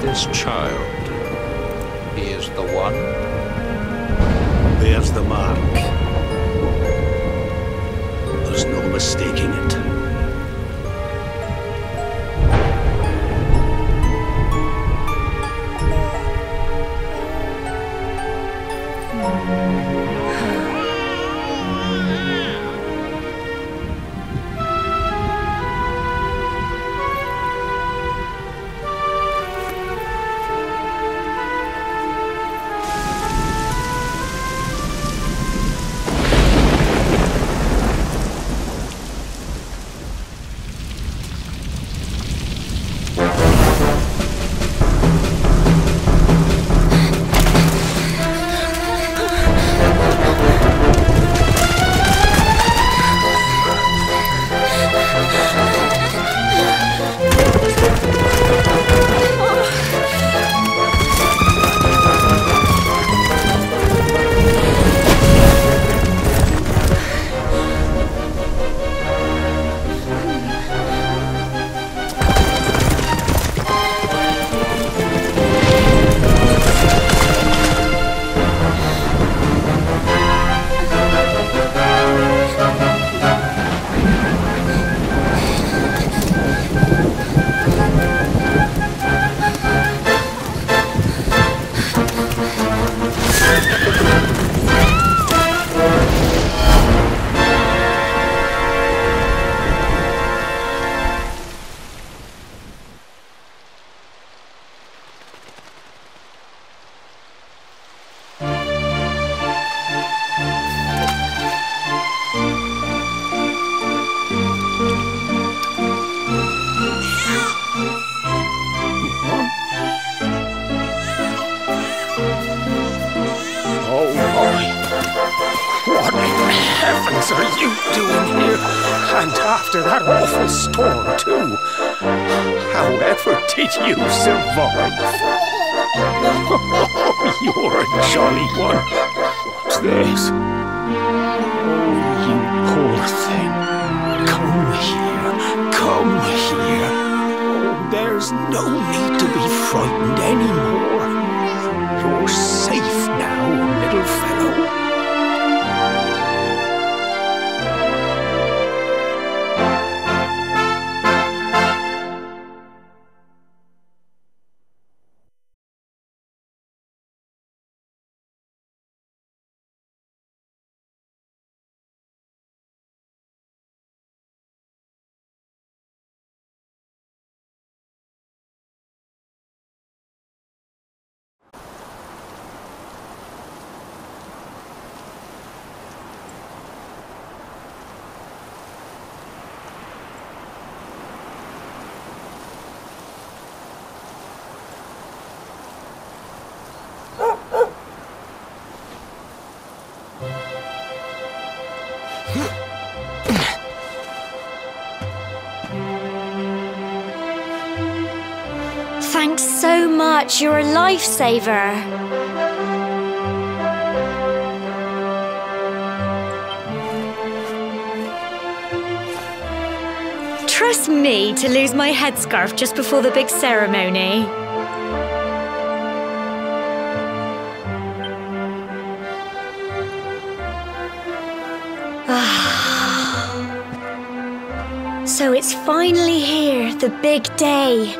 This child, he is the one? There's the mark. There's no mistaking it. What in heavens are you doing here? And after that awful storm, too. However did you survive? Oh, you're a jolly one. What's this? Oh, you poor thing. Come here. Come here. Oh, there's no need to be frightened anymore. You're safe now, little fellow. Thanks so much, you're a lifesaver. Trust me to lose my headscarf just before the big ceremony. So it's finally here, the big day.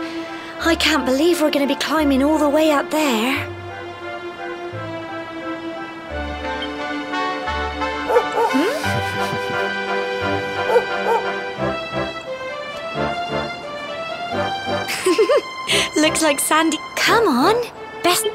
I can't believe we're going to be climbing all the way up there. Looks like Sandy. Come on, best.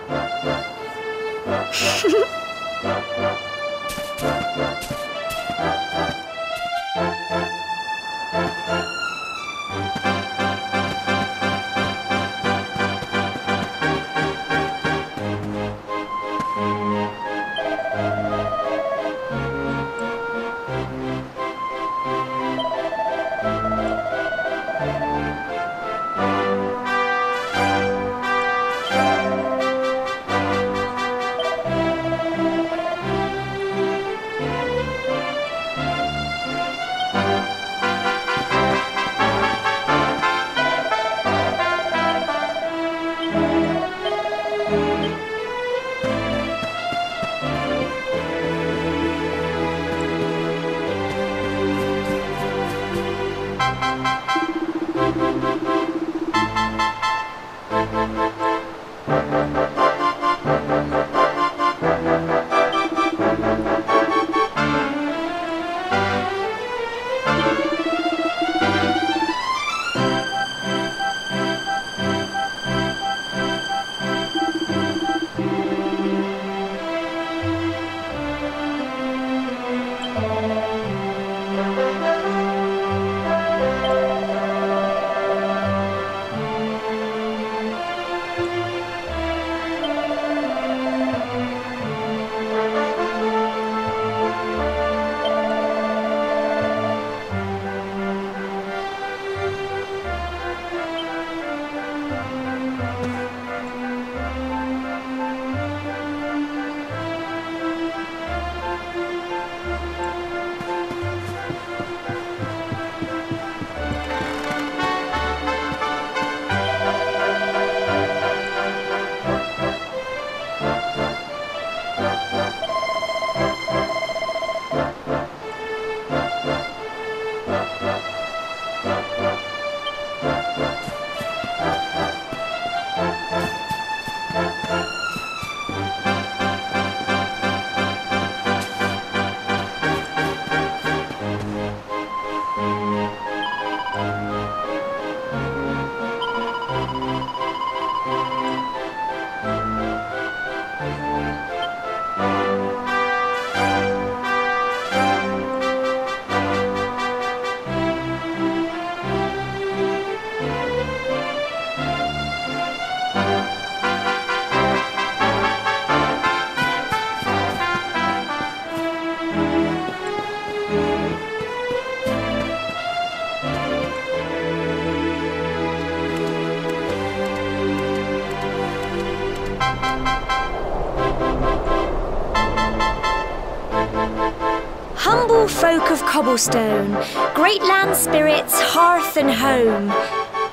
humble folk of cobblestone, great land spirits, hearth and home.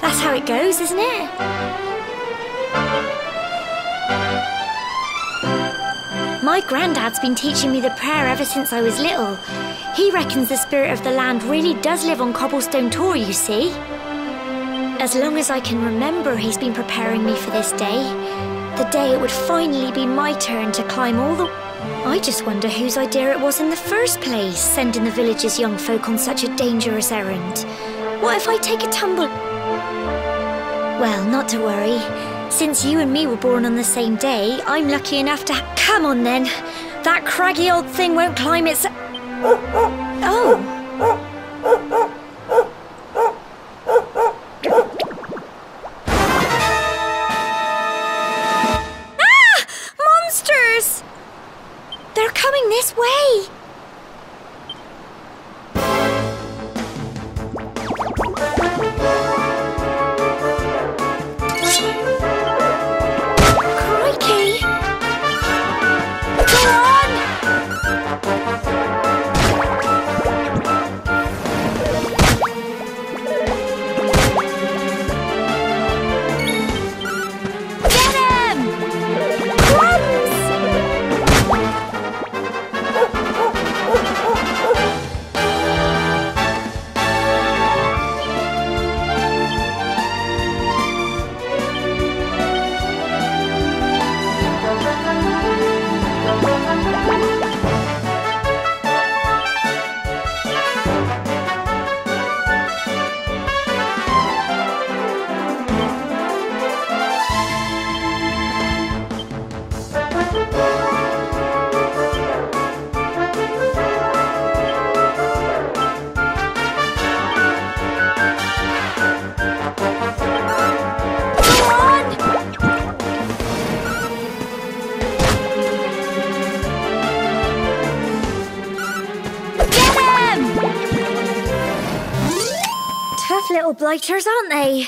That's how it goes, isn't it? My granddad's been teaching me the prayer ever since I was little. He reckons the spirit of the land really does live on Cobblestone Tor, you see. As long as I can remember, he's been preparing me for this day. The day it would finally be my turn to climb all the... I just wonder whose idea it was in the first place, sending the village's young folk on such a dangerous errand. What if I take a tumble? Well, not to worry. Since you and me were born on the same day, I'm lucky enough to... Come on then! That craggy old thing won't climb its... Oh! Ah! Monsters! They're coming this way! Tough little blighters, aren't they?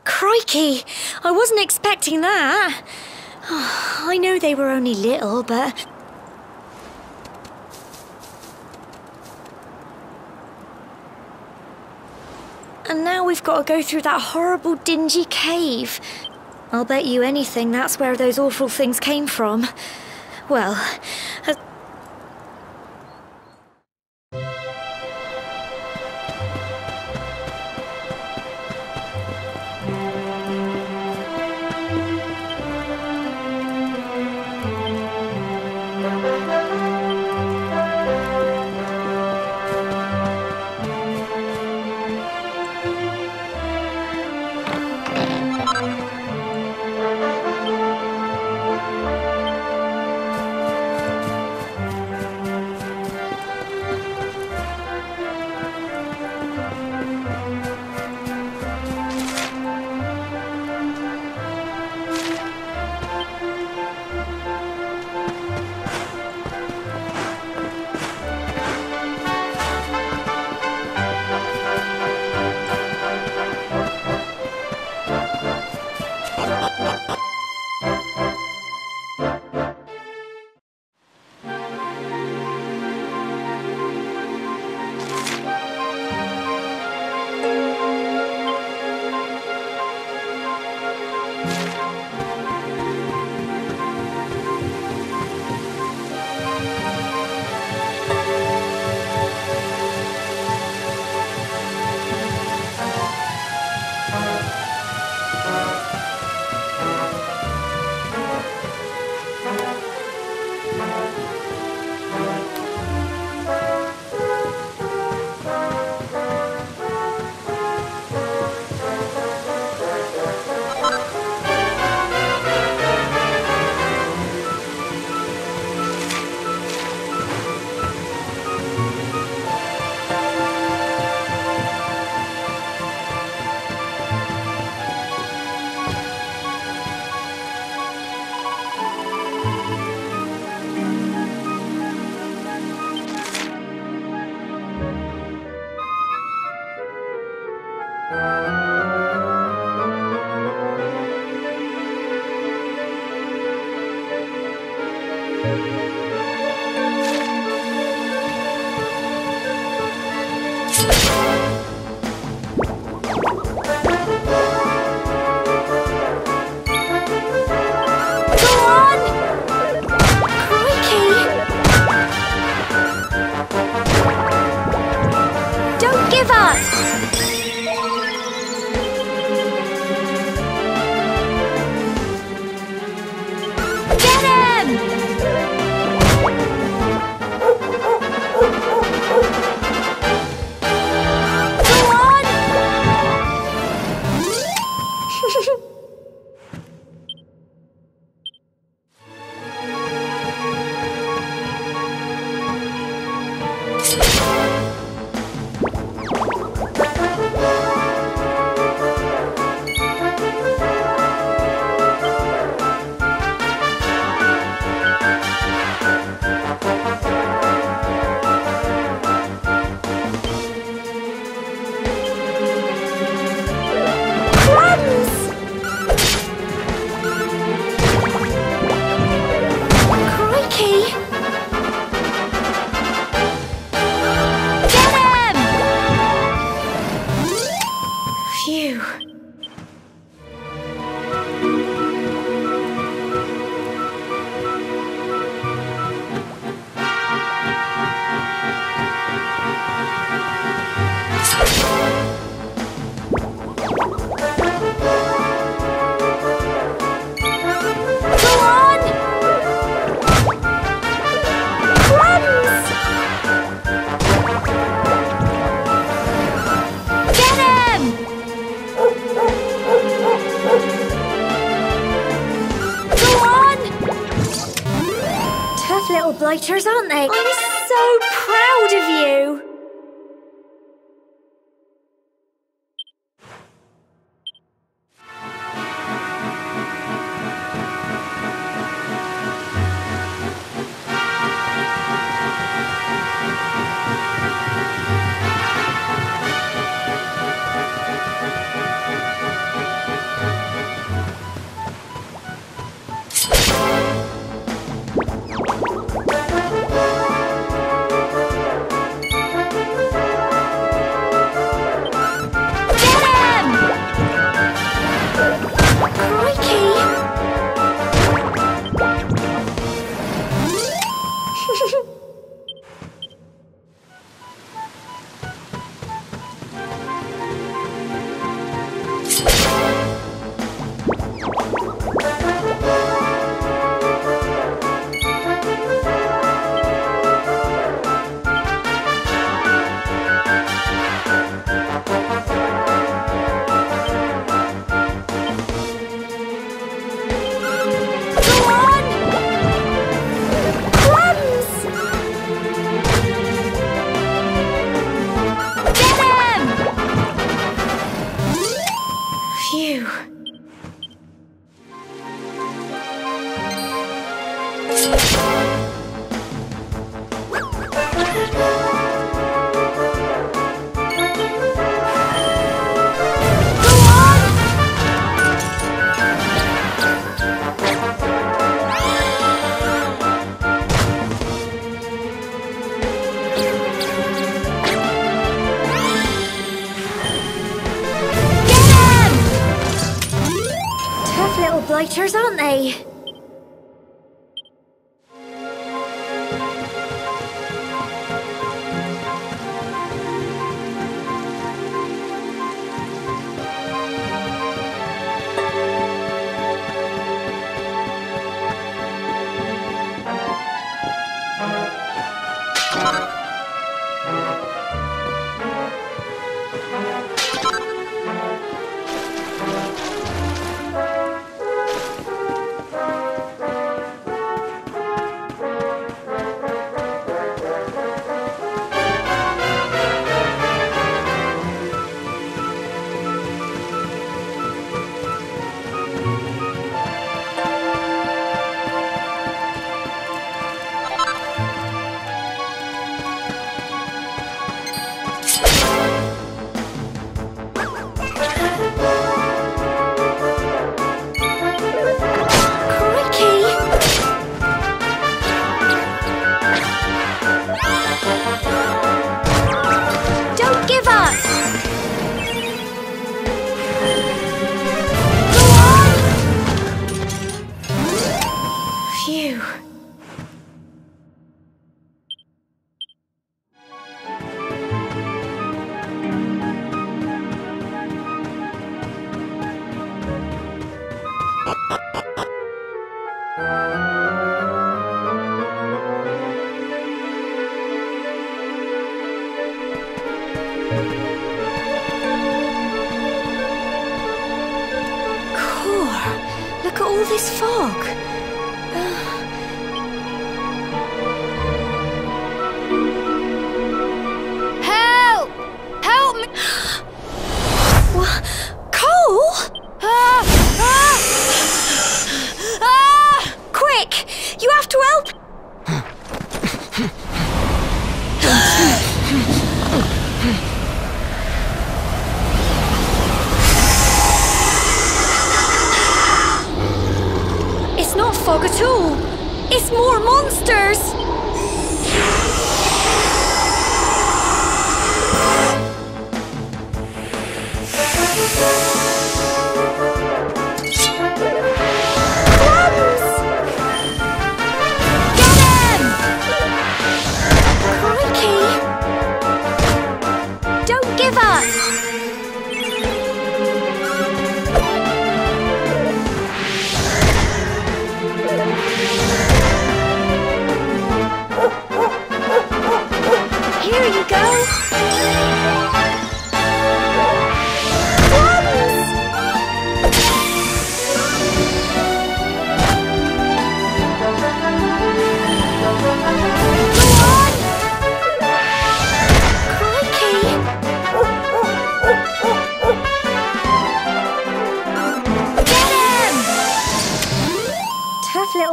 Crikey! I wasn't expecting that. Oh, I know they were only little, but... And now we've got to go through that horrible, dingy cave. I'll bet you anything that's where those awful things came from. Well... blighters, aren't they? I'm so proud of you! Blighters, aren't they? Look at all this fog. Help! Help me! What? Cole? Quick! You have to help! It's not fog at all. It's more monsters.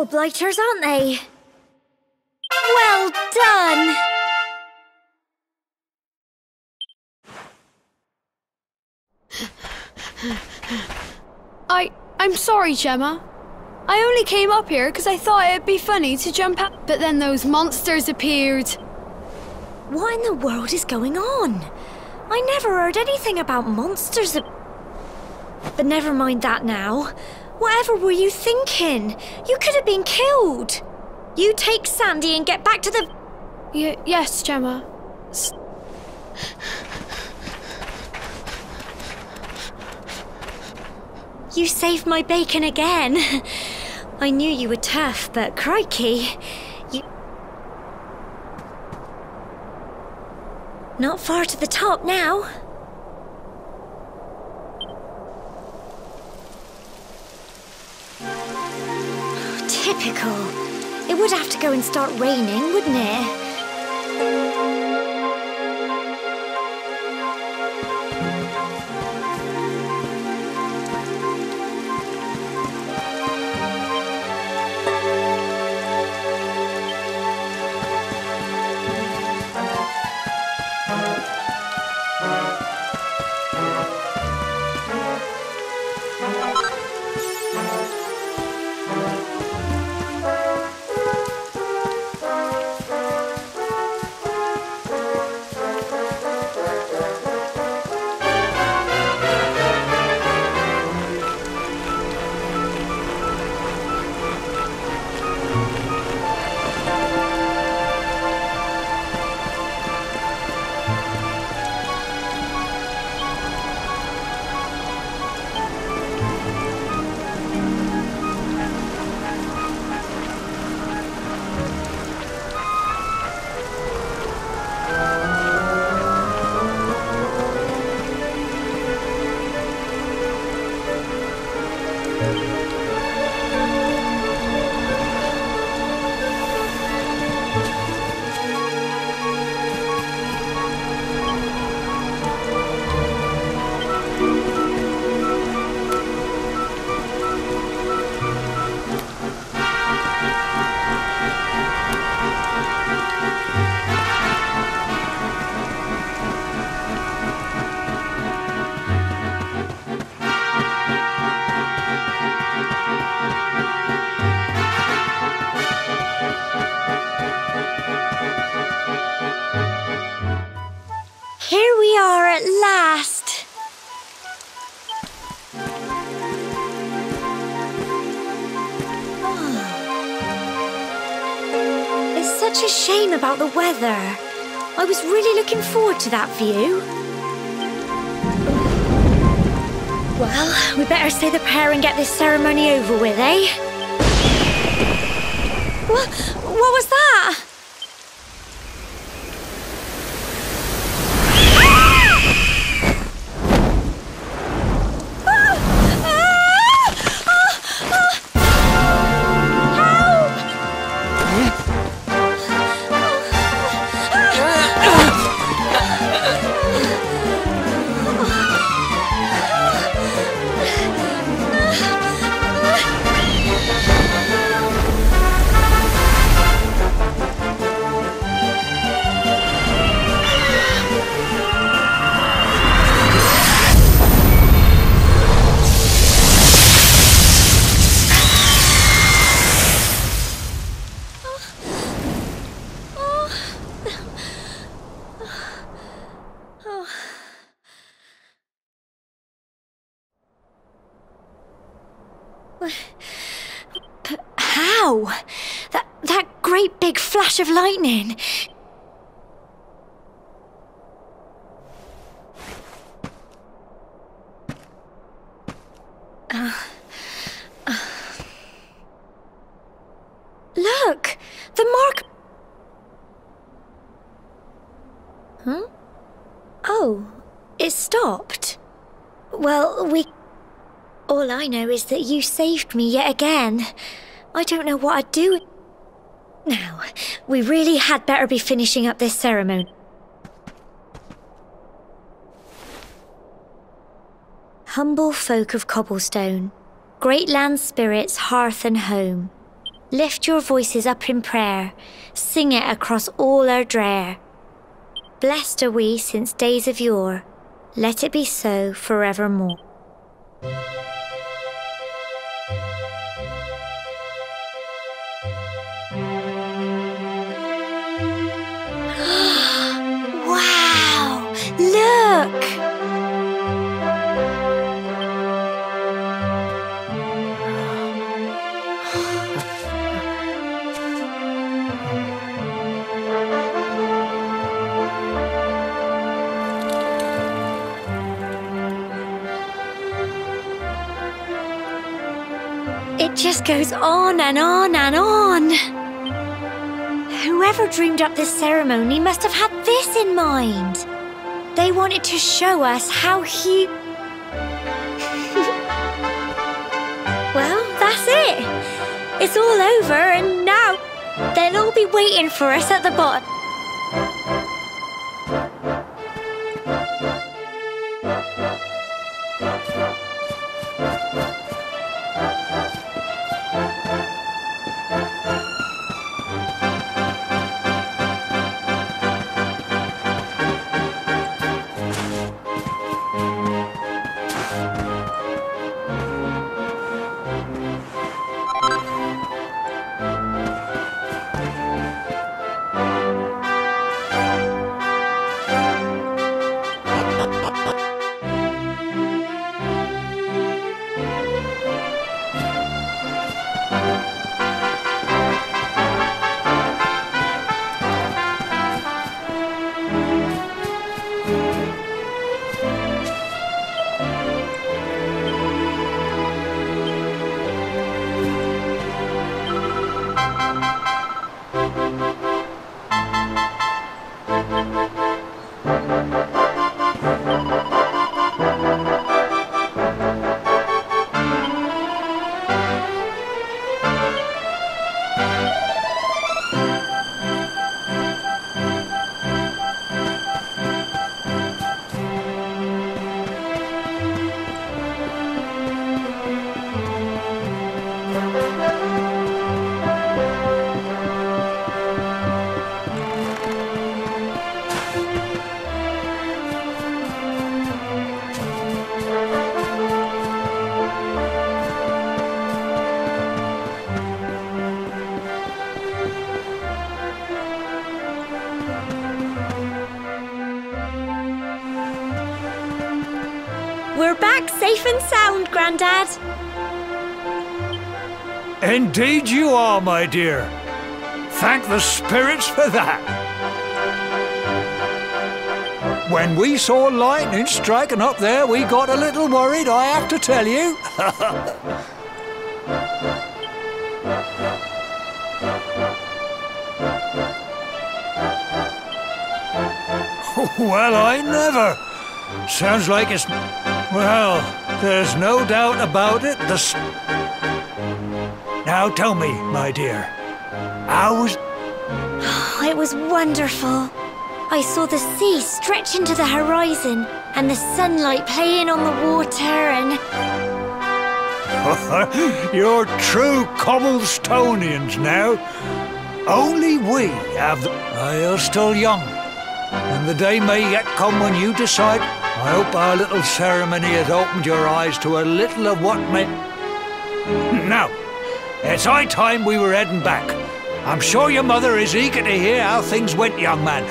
little blighters, aren't they? Well done! I'm sorry, Gemma. I only came up here because I thought it'd be funny to jump out, but then those monsters appeared. What in the world is going on? I never heard anything about monsters. But never mind that now. Whatever were you thinking? You could have been killed. You take Sandy and get back to the... Yes, Gemma. You saved my bacon again. I knew you were tough, but crikey, you... Not far to the top now. Typical. It would have to go and start raining, wouldn't it? Here we are at last. Oh. It's such a shame about the weather. I was really looking forward to that view. Well, we better say the prayer and get this ceremony over with, eh? What was that? How? That great big flash of lightning. Look! The mark... Huh? Oh, it stopped. Well, all I know is that you saved me yet again. I don't know what I'd do. Now, we really had better be finishing up this ceremony. Humble folk of cobblestone, great land spirits, hearth and home, Lift your voices up in prayer, sing it across all our drear. Blessed are we since days of yore, let it be so forevermore. Wow! Look! It just goes on and on and on. Whoever dreamed up this ceremony must have had this in mind. They wanted to show us how huge... Well, that's it. It's all over and now they'll all be waiting for us at the bottom. We're back safe and sound, Grandad. Indeed you are, my dear. Thank the spirits for that. When we saw lightning striking up there, we got a little worried, I have to tell you. Well, I never. Sounds like it's... Well, there's no doubt about it. Now tell me, my dear, how was... It was wonderful. I saw the sea stretch into the horizon and the sunlight playing on the water and... You're true Cobblestonians now. Only we have the... You're still young, and the day may yet come when you decide. I hope our little ceremony has opened your eyes to a little of what may... Now, it's high time we were heading back. I'm sure your mother is eager to hear how things went, young man.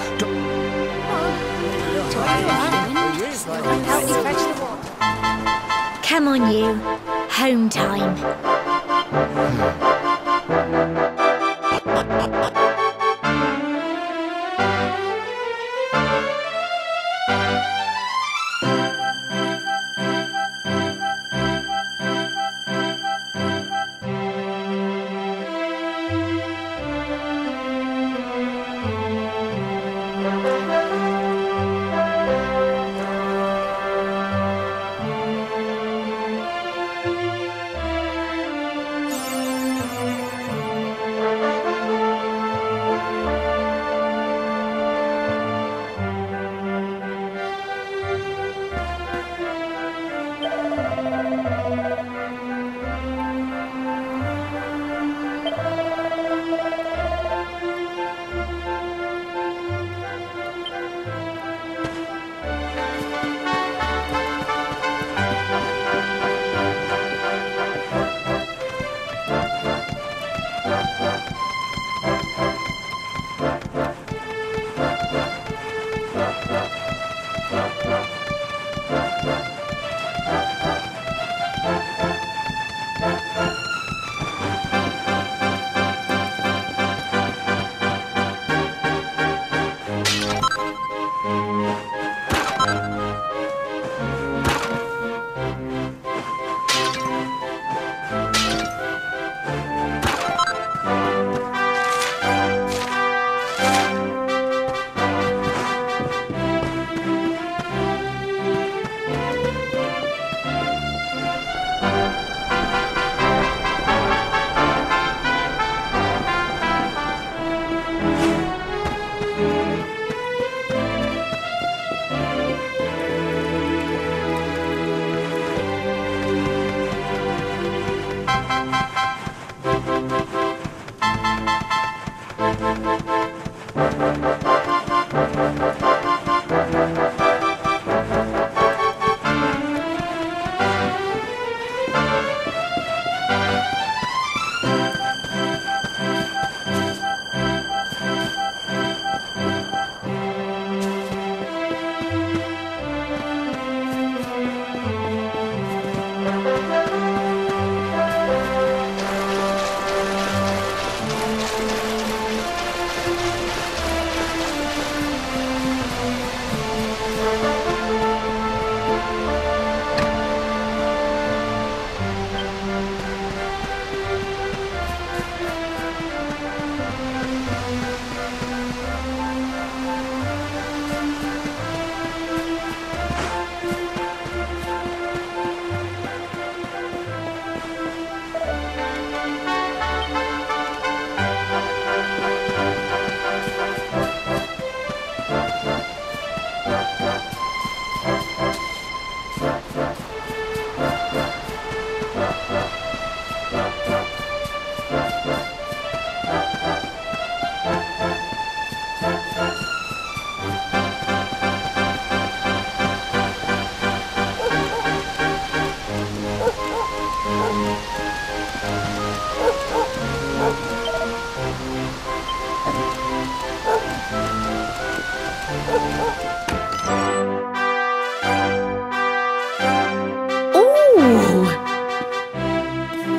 Come on, you. Home time.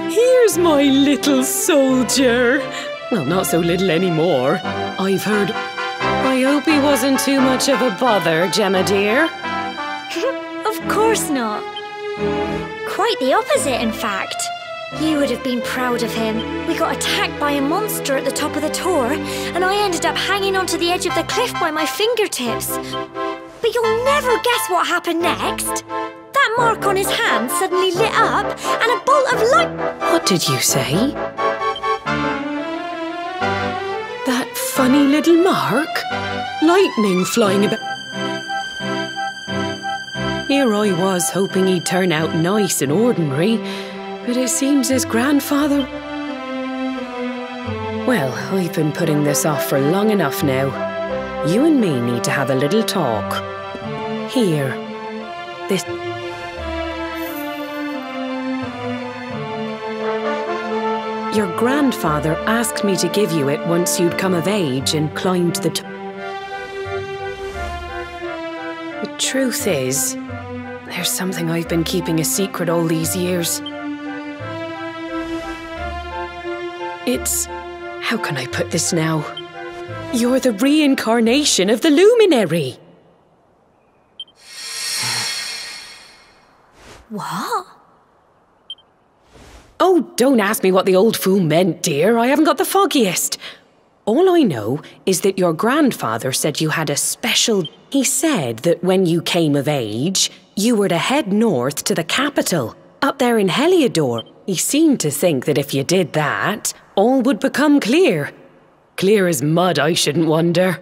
Here's my little soldier. Well, not so little anymore. I've heard... I hope he wasn't too much of a bother, Gemma dear. Of course not. Quite the opposite, in fact. You would have been proud of him. We got attacked by a monster at the top of the tor, and I ended up hanging onto the edge of the cliff by my fingertips. But you'll never guess what happened next. That mark on his hand suddenly lit up, and a bolt of light... What did you say? That funny little mark? Lightning flying about... Here I was hoping he'd turn out nice and ordinary, but it seems his grandfather... Well, I've been putting this off for long enough now. You and me need to have a little talk. Here. This... Your grandfather asked me to give you it once you'd come of age and climbed the top. The truth is, there's something I've been keeping a secret all these years. It's... how can I put this now? You're the reincarnation of the luminary. What? Oh, don't ask me what the old fool meant, dear. I haven't got the foggiest. All I know is that your grandfather said you had a special... He said that when you came of age, you were to head north to the capital, up there in Heliodor. He seemed to think that if you did that, all would become clear. Clear as mud, I shouldn't wonder.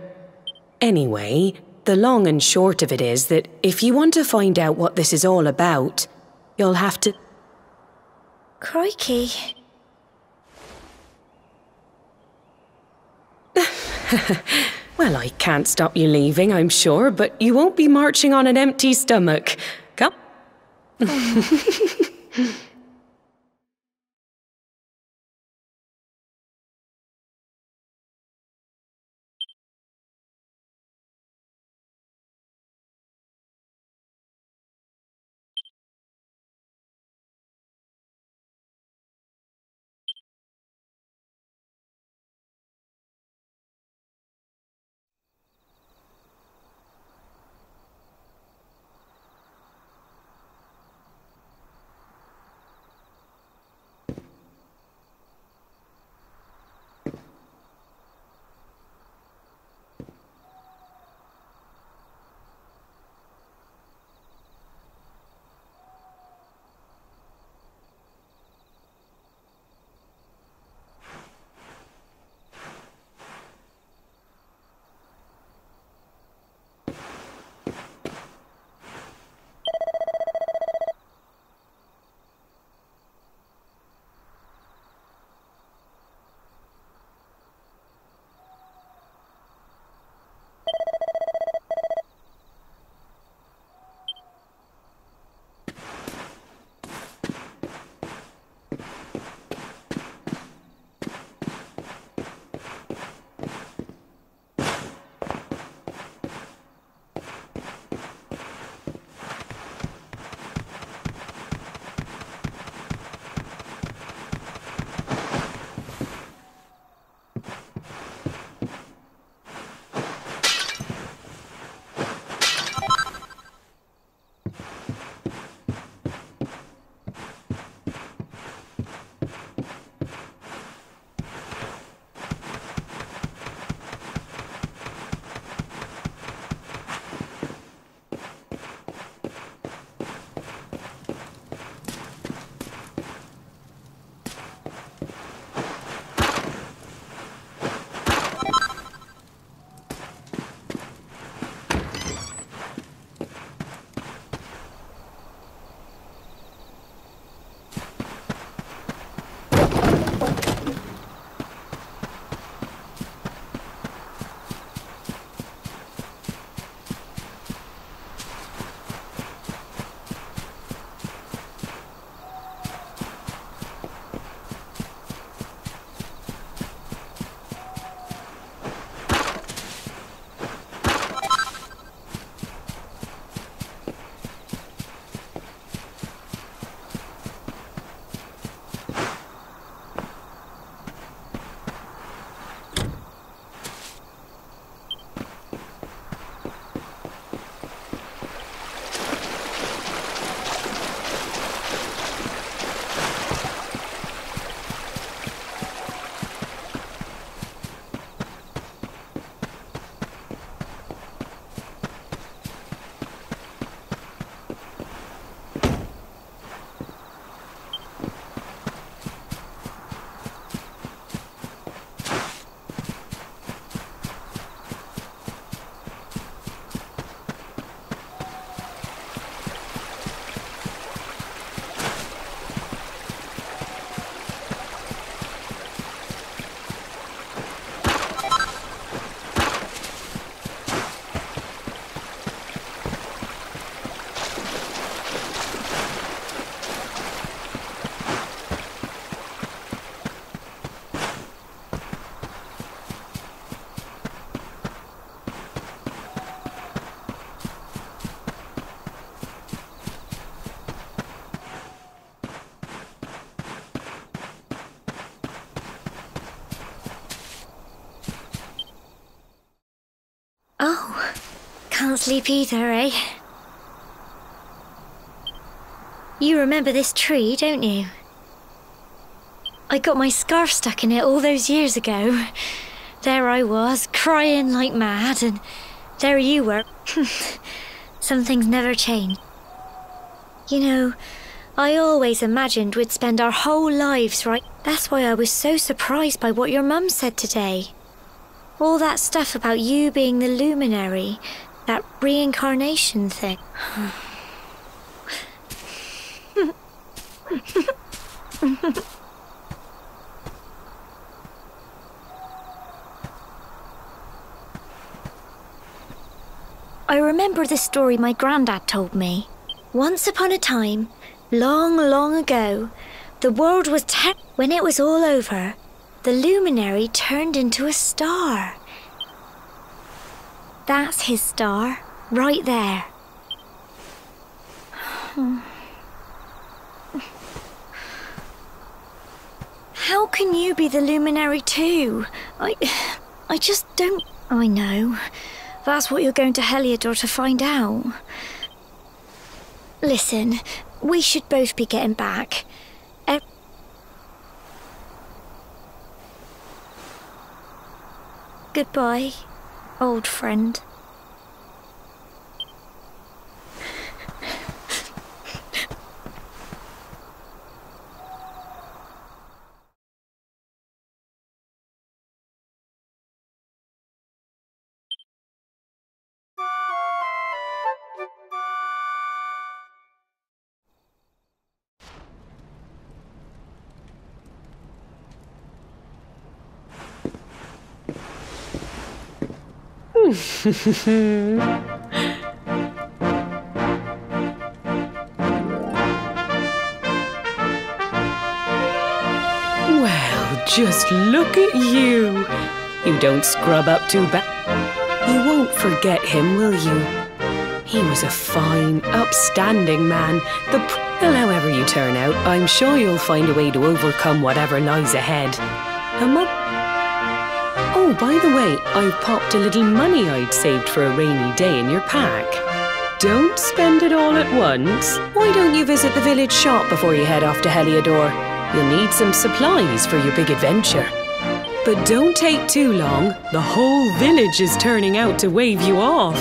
Anyway, the long and short of it is that if you want to find out what this is all about, you'll have to... Crikey. Well, I can't stop you leaving, I'm sure, but you won't be marching on an empty stomach. Come. Can't sleep either, eh? You remember this tree, don't you? I got my scarf stuck in it all those years ago. There I was, crying like mad, and there you were. Some things never change. You know, I always imagined we'd spend our whole lives right. That's why I was so surprised by what your mum said today. All that stuff about you being the luminary, that reincarnation thing. I remember the story my granddad told me. Once upon a time, long, long ago, the world was when it was all over, the luminary turned into a star. That's his star, right there. How can you be the luminary too? I just don't... I know. That's what you're going to Heliodor to find out. Listen, we should both be getting back. Goodbye, old friend. Well, just look at you. You don't scrub up too bad. You won't forget him, will you? He was a fine, upstanding man. Well, however you turn out, I'm sure you'll find a way to overcome whatever lies ahead. Oh, by the way, I've popped a little money I'd saved for a rainy day in your pack. Don't spend it all at once. Why don't you visit the village shop before you head off to Heliodor? You'll need some supplies for your big adventure. But don't take too long. The whole village is turning out to wave you off.